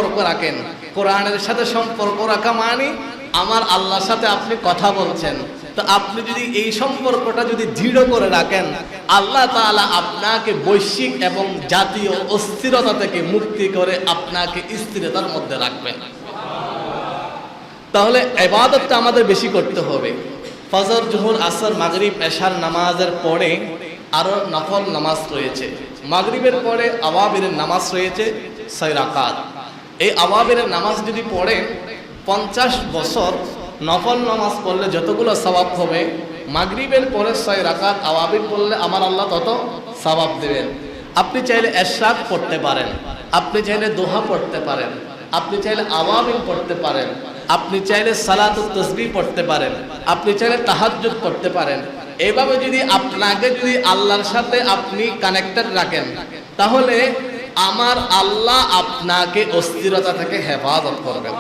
সম্পর্ক রাখেন। কোরআনের সাথে সম্পর্ক রাখা মানে আমার আল্লাহর সাথে আপনি কথা বলছেন। তো আপনি যদি এই সম্পর্কটা যদি দৃঢ় করে রাখেন, আল্লাহ তাআলা আপনাকে বৈশ্বিক এবং জাতীয় অস্থিরতা থেকে মুক্তি করে আপনাকে স্থিরতার মধ্যে রাখবেন। তাহলে ইবাদতটা আমাদের বেশি করতে হবে। ফজর, জোহর, আসর, মাগরিব, এশার নামাজের পরে আরো নফল নামাজ রয়েছে। মাগরিবের পরে আওয়াবিরের নামাজ রয়েছে 6 রাকাত। এই আওয়াবিরের নামাজ যদি পড়ে 50 বছর নফল নামাজ পড়লে যতগুলো সওয়াব হবে, মাগরিবের পরে 6 রাকাত আওয়াবির পড়লে আমার আল্লাহ তত সওয়াব দেবেন। আপনি চাইলে ইশরাক পড়তে পারেন, আপনি চাইলে দোহা পড়তে পারেন, আপনি চাইলে আওয়াবির পড়তে পারেন, আপনি চাইলে সালাতুত তাসবিহ পড়তে পারেন, আপনি চাইলে তাহাজ্জুদ পড়তে পারেন। এইভাবে যদি আপনাকে যদি আল্লাহর সাথে আপনি কানেক্টেড রাখেন, তাহলে আমার আল্লাহ আপনাকে অস্থিরতা থেকে হেফাজত করবেন।